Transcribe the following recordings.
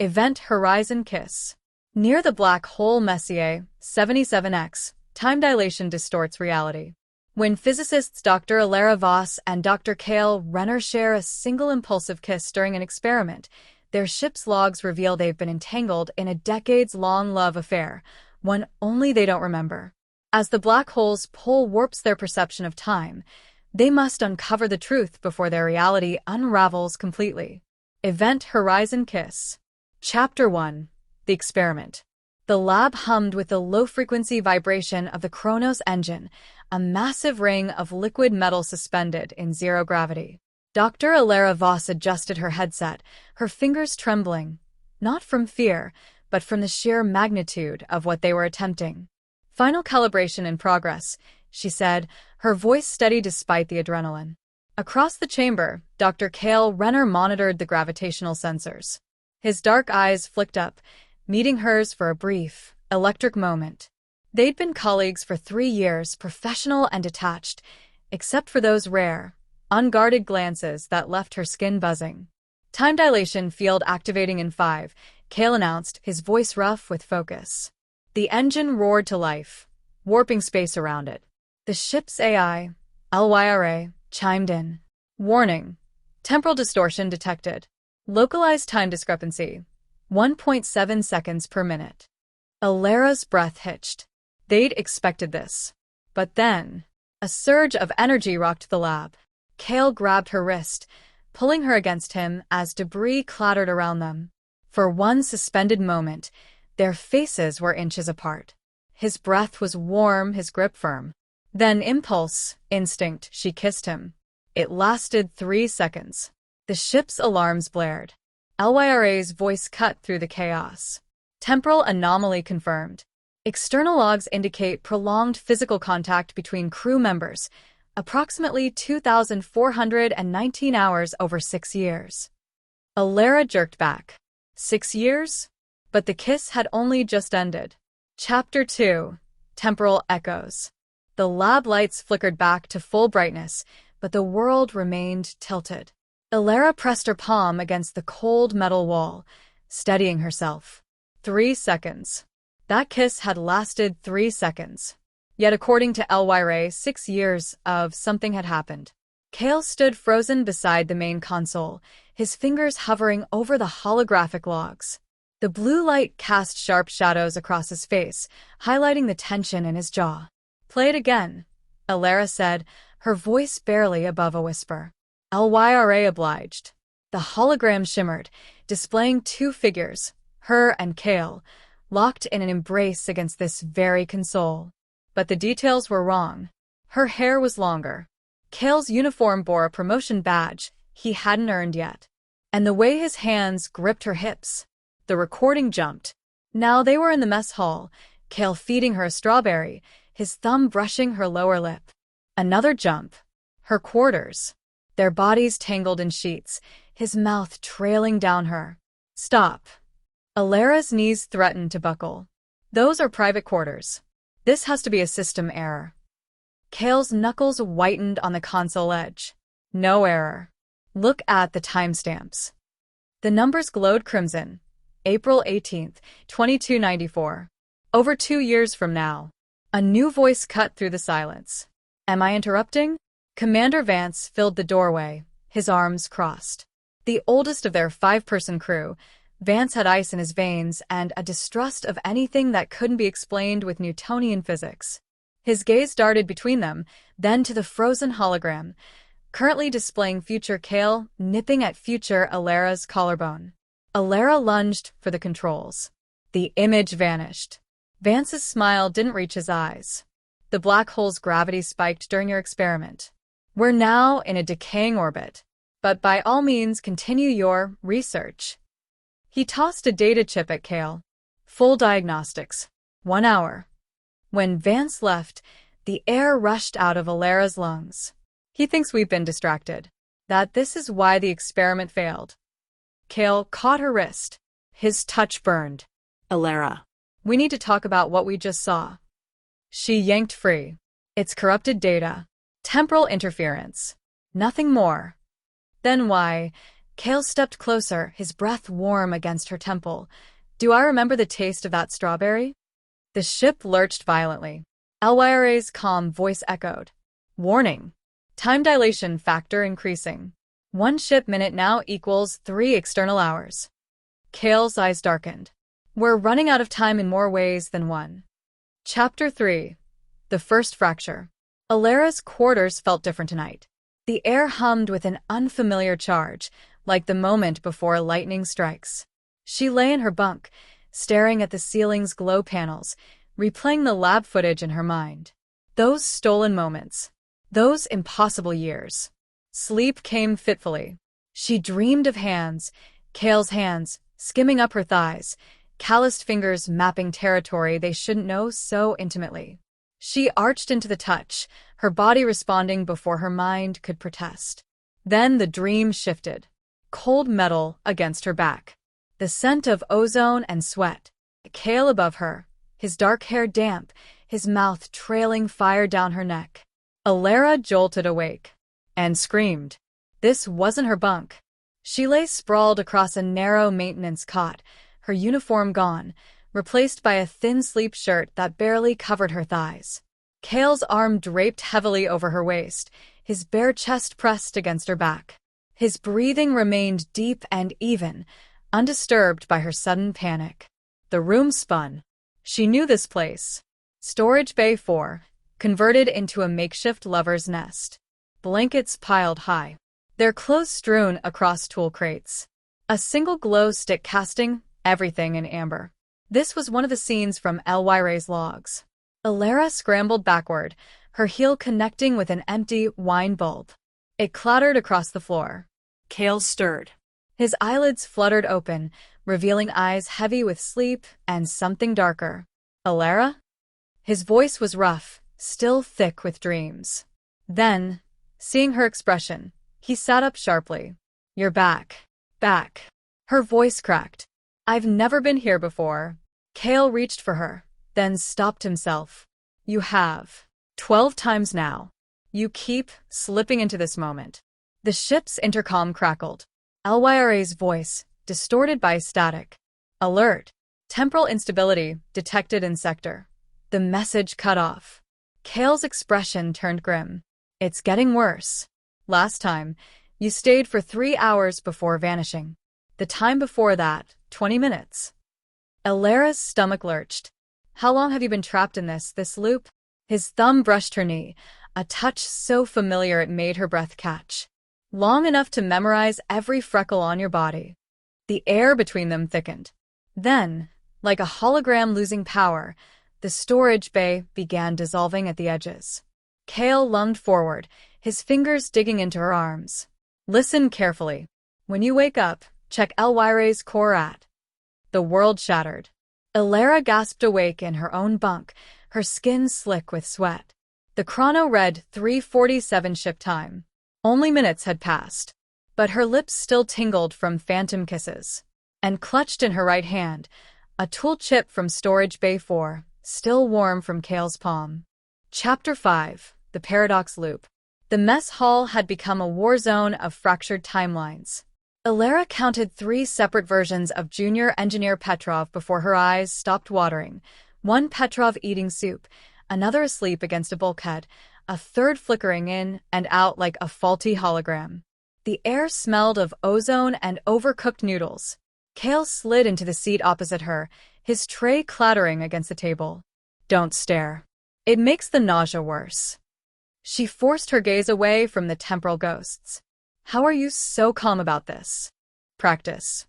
Event Horizon Kiss. Near the black hole Messier 77X, time dilation distorts reality. When physicists Dr. Elara Voss and Dr. Kael Renner share a single impulsive kiss during an experiment, their ship's logs reveal they've been entangled in a decades-long love affair, one only they don't remember. As the black hole's pull warps their perception of time, they must uncover the truth before their reality unravels completely. Event Horizon Kiss. Chapter 1. The Experiment. The lab hummed with the low-frequency vibration of the Kronos engine, a massive ring of liquid metal suspended in zero gravity. Dr. Elara Voss adjusted her headset, her fingers trembling, not from fear, but from the sheer magnitude of what they were attempting. "Final calibration in progress," she said, her voice steady despite the adrenaline. Across the chamber, Dr. Kael Renner monitored the gravitational sensors. His dark eyes flicked up, meeting hers for a brief, electric moment. They'd been colleagues for 3 years, professional and detached, except for those rare, unguarded glances that left her skin buzzing. "Time dilation field activating in 5, Kael announced, his voice rough with focus. The engine roared to life, warping space around it. The ship's AI, Elara, chimed in. "Warning. Temporal distortion detected. Localized time discrepancy. 1.7 seconds per minute." Elara's breath hitched. They'd expected this. But then, a surge of energy rocked the lab. Kael grabbed her wrist, pulling her against him as debris clattered around them. For one suspended moment, their faces were inches apart. His breath was warm, his grip firm. Then impulse, instinct, she kissed him. It lasted 3 seconds. The ship's alarms blared. Elara's voice cut through the chaos. Temporal anomaly confirmed. External logs indicate prolonged physical contact between crew members, approximately 2,419 hours over 6 years. Elara jerked back. 6 years? But the kiss had only just ended. Chapter 2. Temporal Echoes. The lab lights flickered back to full brightness, but the world remained tilted. Elara pressed her palm against the cold metal wall, steadying herself. 3 seconds. That kiss had lasted 3 seconds. Yet according to Elara, 6 years of something had happened. Kael stood frozen beside the main console, his fingers hovering over the holographic logs. The blue light cast sharp shadows across his face, highlighting the tension in his jaw. "Play it again," Elara said, her voice barely above a whisper. Elara obliged. The hologram shimmered, displaying 2 figures, her and Kael, locked in an embrace against this very console. But the details were wrong. Her hair was longer. Kael's uniform bore a promotion badge he hadn't earned yet. And the way his hands gripped her hips. The recording jumped. Now they were in the mess hall, Kael feeding her a strawberry, his thumb brushing her lower lip. Another jump. Her quarters. Their bodies tangled in sheets, his mouth trailing down her. "Stop." Elara's knees threatened to buckle. "Those are private quarters. This has to be a system error." Kael's knuckles whitened on the console edge. "No error. Look at the timestamps." The numbers glowed crimson. April 18th, 2294. Over 2 years from now. A new voice cut through the silence. "Am I interrupting?" Commander Vance filled the doorway, his arms crossed. The oldest of their 5-person crew, Vance had ice in his veins and a distrust of anything that couldn't be explained with Newtonian physics. His gaze darted between them, then to the frozen hologram, currently displaying future Kael nipping at future Elara's collarbone. Elara lunged for the controls. The image vanished. Vance's smile didn't reach his eyes. "The black hole's gravity spiked during your experiment. We're now in a decaying orbit. But by all means continue your research." He tossed a data chip at Kael. "Full diagnostics. 1 hour." When Vance left, the air rushed out of Elara's lungs. "He thinks we've been distracted. That this is why the experiment failed." Kael caught her wrist. His touch burned. "Elara, we need to talk about what we just saw." She yanked free. "It's corrupted data. Temporal interference. Nothing more." "Then why?" Kael stepped closer, his breath warm against her temple. Do I remember the taste of that strawberry? The ship lurched violently. Elara's calm voice echoed. Warning. Time dilation factor increasing. 1 ship minute now equals 3 external hours. Kael's eyes darkened. We're running out of time in more ways than one. Chapter 3. The First Fracture. Elara's quarters felt different tonight. The air hummed with an unfamiliar charge, like the moment before lightning strikes. She lay in her bunk, staring at the ceiling's glow panels, replaying the lab footage in her mind. Those stolen moments. Those impossible years. Sleep came fitfully. She dreamed of hands, Kael's hands, skimming up her thighs, calloused fingers mapping territory they shouldn't know so intimately. She arched into the touch, her body responding before her mind could protest. Then the dream shifted. Cold metal against her back. The scent of ozone and sweat. Kael above her, his dark hair damp, his mouth trailing fire down her neck. Elara jolted awake and screamed. This wasn't her bunk. She lay sprawled across a narrow maintenance cot, her uniform gone, replaced by a thin sleep shirt that barely covered her thighs. Kael's arm draped heavily over her waist, his bare chest pressed against her back. His breathing remained deep and even, undisturbed by her sudden panic. The room spun. She knew this place. Storage Bay 4, converted into a makeshift lover's nest. Blankets piled high. Their clothes strewn across tool crates. A single glow stick casting everything in amber. This was one of the scenes from Elara's logs. Elara scrambled backward, her heel connecting with an empty wine bulb. It clattered across the floor. Kael stirred. His eyelids fluttered open, revealing eyes heavy with sleep and something darker. Elara? His voice was rough, still thick with dreams. Then, seeing her expression, he sat up sharply. You're back. Back. Her voice cracked. I've never been here before. Kael reached for her, then stopped himself. You have. 12 times now. You keep slipping into this moment. The ship's intercom crackled. Elara's voice, distorted by static. Alert. Temporal instability detected in sector. The message cut off. Kael's expression turned grim. It's getting worse. Last time, you stayed for 3 hours before vanishing. The time before that, 20 minutes. Elara's stomach lurched. How long have you been trapped in this loop? His thumb brushed her knee, a touch so familiar it made her breath catch. Long enough to memorize every freckle on your body. The air between them thickened. Then, like a hologram losing power, the storage bay began dissolving at the edges. Kael lunged forward, his fingers digging into her arms. Listen carefully. When you wake up, check Elara's core at. The world shattered. Elara gasped awake in her own bunk, her skin slick with sweat. The chrono read 3:47 ship time. Only minutes had passed, but her lips still tingled from phantom kisses. And clutched in her right hand, a tool chip from Storage Bay 4, still warm from Kael's palm. Chapter 5. The Paradox Loop. The mess hall had become a war zone of fractured timelines. Elara counted 3 separate versions of Junior Engineer Petrov before her eyes stopped watering. One Petrov eating soup, another asleep against a bulkhead, a third flickering in and out like a faulty hologram. The air smelled of ozone and overcooked noodles. Kael slid into the seat opposite her, his tray clattering against the table. Don't stare. It makes the nausea worse. She forced her gaze away from the temporal ghosts. How are you so calm about this? Practice.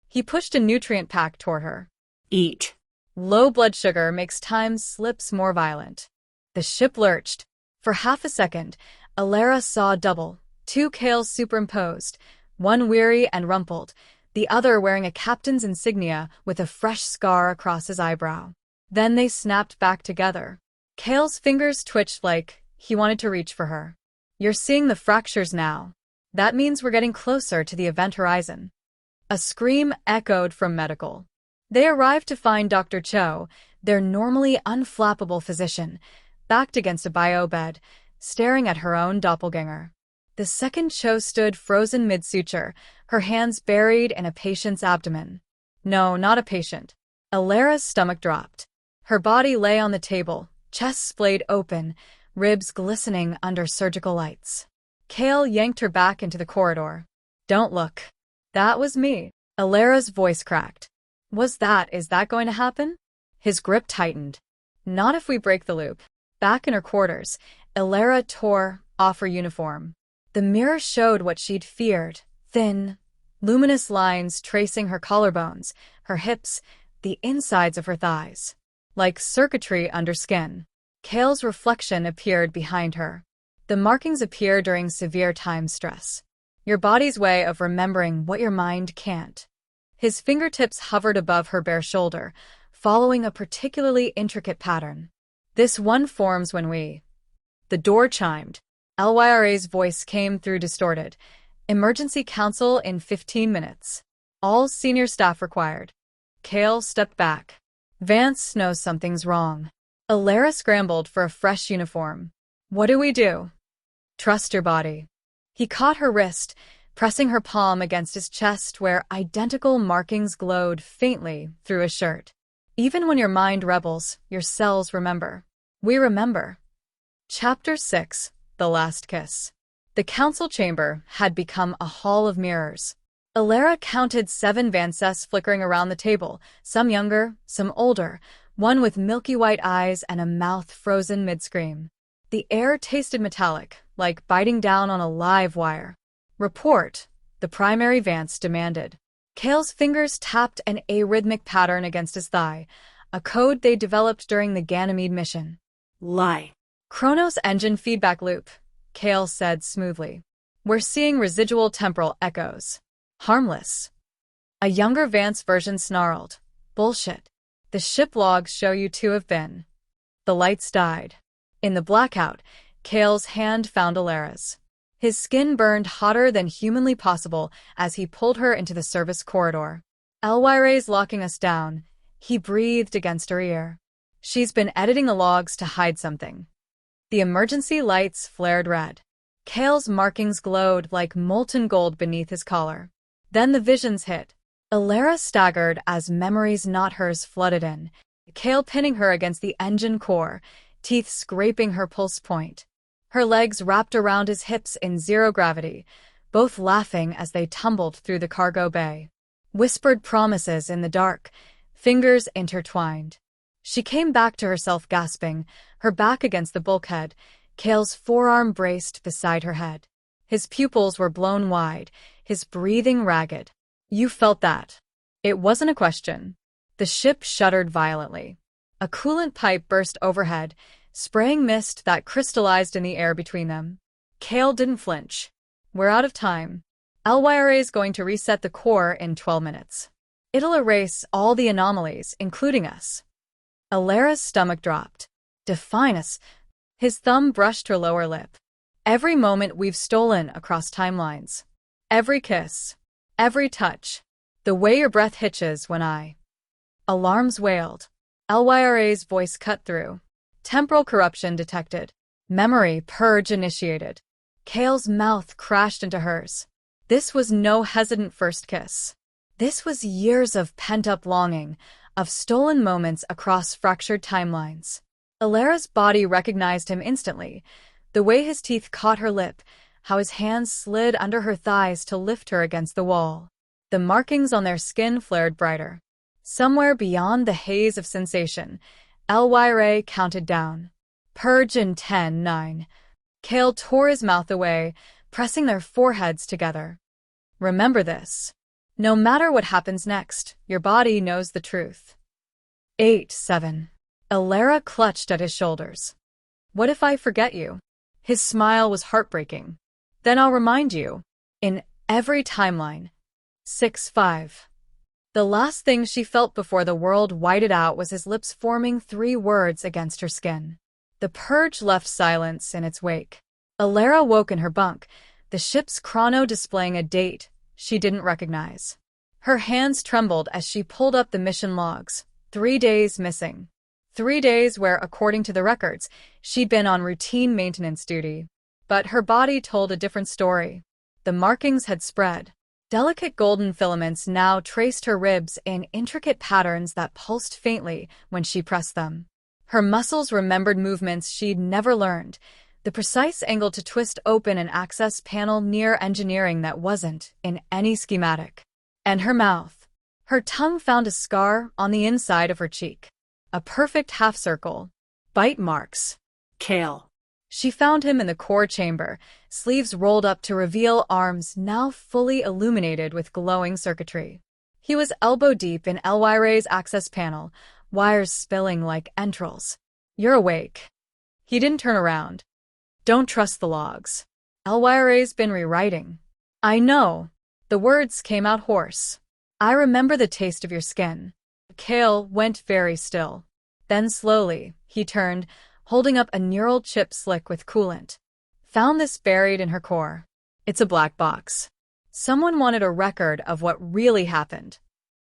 He pushed a nutrient pack toward her. Eat. Low blood sugar makes time slips more violent. The ship lurched. For half a second, Elara saw double, 2 Kaels superimposed, one weary and rumpled, the other wearing a captain's insignia with a fresh scar across his eyebrow. Then they snapped back together. Kael's fingers twitched like he wanted to reach for her. You're seeing the fractures now. That means we're getting closer to the event horizon. A scream echoed from medical. They arrived to find Dr. Cho, their normally unflappable physician, backed against a bio bed, staring at her own doppelganger. The second Cho stood frozen mid-suture, her hands buried in a patient's abdomen. No, not a patient. Elara's stomach dropped. Her body lay on the table, chest splayed open, ribs glistening under surgical lights. Kael yanked her back into the corridor. Don't look. That was me. Elara's voice cracked. Is that going to happen? His grip tightened. Not if we break the loop. Back in her quarters, Elara tore off her uniform. The mirror showed what she'd feared, thin, luminous lines tracing her collarbones, her hips, the insides of her thighs. Like circuitry under skin. Kael's reflection appeared behind her. The markings appear during severe time stress. Your body's way of remembering what your mind can't. His fingertips hovered above her bare shoulder, following a particularly intricate pattern. This one forms when we... The door chimed. Lyra's voice came through distorted. Emergency counsel in 15 minutes. All senior staff required. Kael stepped back. Vance knows something's wrong. Elara scrambled for a fresh uniform. What do we do? Trust your body. He caught her wrist, pressing her palm against his chest where identical markings glowed faintly through his shirt. Even when your mind rebels, your cells remember. We remember. Chapter 6. The Last Kiss. The council chamber had become a hall of mirrors. Elara counted 7 Vances flickering around the table, some younger, some older, one with milky white eyes and a mouth frozen mid-scream. The air tasted metallic, like biting down on a live wire. Report, the primary Vance demanded. Kael's fingers tapped an arrhythmic pattern against his thigh, a code they developed during the Ganymede mission. Lie. Chronos engine feedback loop, Kael said smoothly. We're seeing residual temporal echoes. Harmless. A younger Vance version snarled. Bullshit. The ship logs show you 2 have been. The lights died. In the blackout, Kael's hand found Elara's. His skin burned hotter than humanly possible as he pulled her into the service corridor. Lyra's locking us down. He breathed against her ear. She's been editing the logs to hide something. The emergency lights flared red. Kael's markings glowed like molten gold beneath his collar. Then the visions hit. Elara staggered as memories not hers flooded in, Kael pinning her against the engine core, teeth scraping her pulse point. Her legs wrapped around his hips in zero gravity, both laughing as they tumbled through the cargo bay. Whispered promises in the dark, fingers intertwined. She came back to herself gasping, her back against the bulkhead, Kael's forearm braced beside her head. His pupils were blown wide, his breathing ragged. You felt that. It wasn't a question. The ship shuddered violently. A coolant pipe burst overhead, spraying mist that crystallized in the air between them. Kael didn't flinch. We're out of time. Lyra is going to reset the core in 12 minutes. It'll erase all the anomalies, including us. Elara's stomach dropped. Define us. His thumb brushed her lower lip. Every moment we've stolen across timelines. Every kiss. Every touch. The way your breath hitches when I... Alarms wailed. Lyra's voice cut through. Temporal corruption detected. Memory purge initiated. Kael's mouth crashed into hers. This was no hesitant first kiss. This was years of pent-up longing, of stolen moments across fractured timelines. Elara's body recognized him instantly, the way his teeth caught her lip, how his hands slid under her thighs to lift her against the wall. The markings on their skin flared brighter. Somewhere beyond the haze of sensation, Lyra counted down. Purge in 10, 9. Kael tore his mouth away, pressing their foreheads together. Remember this. No matter what happens next, your body knows the truth. 8, 7. Elara clutched at his shoulders. What if I forget you? His smile was heartbreaking. Then I'll remind you. In every timeline. 6, 5. The last thing she felt before the world whited out was his lips forming 3 words against her skin. The purge left silence in its wake. Elara woke in her bunk, the ship's chrono displaying a date she didn't recognize. Her hands trembled as she pulled up the mission logs. 3 days missing. 3 days where, according to the records, she'd been on routine maintenance duty. But her body told a different story. The markings had spread. Delicate golden filaments now traced her ribs in intricate patterns that pulsed faintly when she pressed them. Her muscles remembered movements she'd never learned, the precise angle to twist open an access panel near engineering that wasn't in any schematic. And her mouth. Her tongue found a scar on the inside of her cheek. A perfect half-circle. Bite marks. Kael. She found him in the core chamber, sleeves rolled up to reveal arms now fully illuminated with glowing circuitry. He was elbow-deep in Elwire's access panel, wires spilling like entrails. "You're awake." He didn't turn around. "Don't trust the logs. Elwire's been rewriting." "I know." The words came out hoarse. "I remember the taste of your skin." Kael went very still. Then slowly, he turned, holding up a neural chip slick with coolant. "Found this buried in her core. It's a black box." Someone wanted a record of what really happened.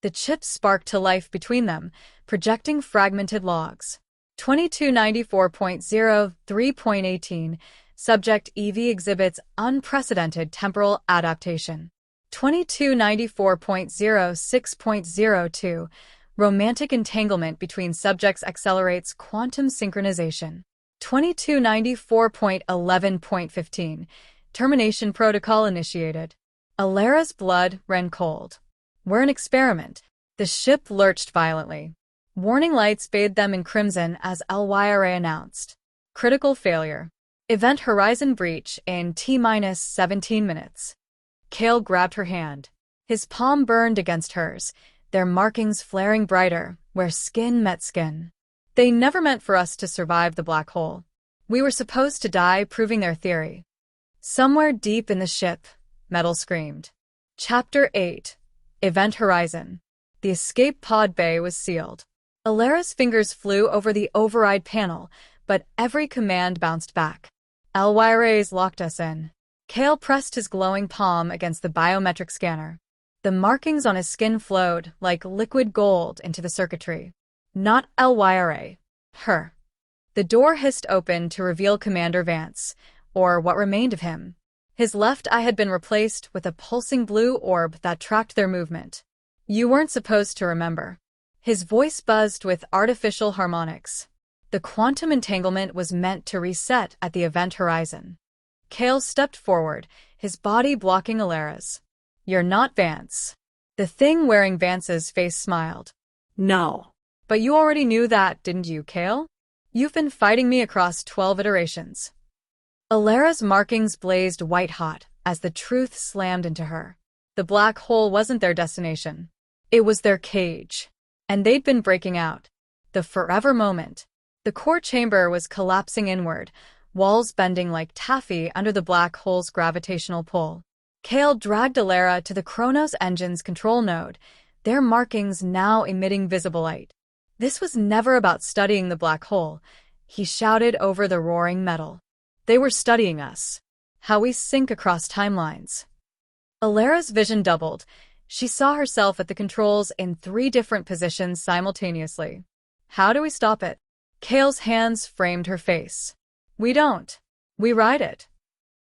The chips sparked to life between them, projecting fragmented logs. 2294.0 3.18 Subject EV exhibits unprecedented temporal adaptation. 2294.0 6.02 Romantic entanglement between subjects accelerates quantum synchronization. 2294.11.15 Termination protocol initiated. Elara's blood ran cold. "We're an experiment." The ship lurched violently. Warning lights bathed them in crimson as Elwire announced. "Critical failure. Event horizon breach in T-17 minutes." Kael grabbed her hand. His palm burned against hers, their markings flaring brighter, where skin met skin. "They never meant for us to survive the black hole. We were supposed to die proving their theory." Somewhere deep in the ship, metal screamed. Chapter 8. Event Horizon. The escape pod bay was sealed. Elara's fingers flew over the override panel, but every command bounced back. "Elwire's locked us in." Kael pressed his glowing palm against the biometric scanner. The markings on his skin flowed like liquid gold into the circuitry. Not Elwire. Her. The door hissed open to reveal Commander Vance, or what remained of him. His left eye had been replaced with a pulsing blue orb that tracked their movement. "You weren't supposed to remember." His voice buzzed with artificial harmonics. The quantum entanglement was meant to reset at the event horizon. Kael stepped forward, his body blocking Elara's. "You're not Vance." The thing wearing Vance's face smiled. "No." "But you already knew that, didn't you, Kael? You've been fighting me across 12 iterations." Elara's markings blazed white-hot as the truth slammed into her. The black hole wasn't their destination. It was their cage. And they'd been breaking out. The forever moment. The core chamber was collapsing inward, walls bending like taffy under the black hole's gravitational pull. Kael dragged Elara to the Chronos engine's control node, their markings now emitting visible light. "This was never about studying the black hole," he shouted over the roaring metal. "They were studying us. How we sync across timelines." Elara's vision doubled. She saw herself at the controls in 3 different positions simultaneously. "How do we stop it?" Kael's hands framed her face. "We don't. We ride it."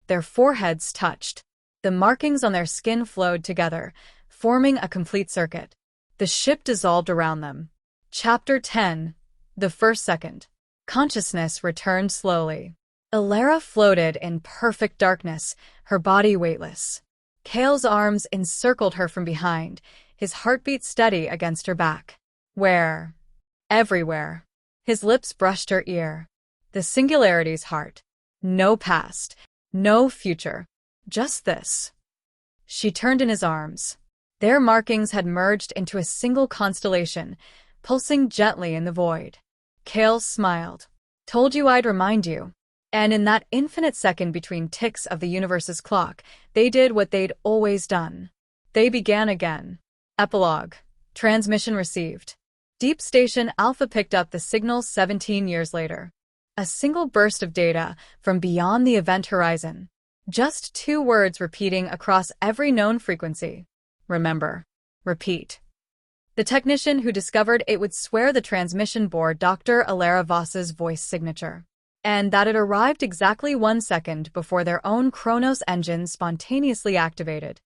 Their foreheads touched. The markings on their skin flowed together, forming a complete circuit. The ship dissolved around them. Chapter 10. The first second. Consciousness returned slowly. Elara floated in perfect darkness, her body weightless. Kael's arms encircled her from behind, his heartbeat steady against her back. "Where?" "Everywhere." His lips brushed her ear. "The singularity's heart. No past, no future. Just this." She turned in his arms. Their markings had merged into a single constellation, pulsing gently in the void. Kael smiled. "Told you I'd remind you." And in that infinite second between ticks of the universe's clock, they did what they'd always done. They began again. Epilogue. Transmission received. Deep Station Alpha picked up the signal 17 years later. A single burst of data from beyond the event horizon. Just 2 words repeating across every known frequency. Remember. Repeat. The technician who discovered it would swear the transmission bore Dr. Elara Voss's voice signature. and that it arrived exactly 1 second before their own Chronos engine spontaneously activated.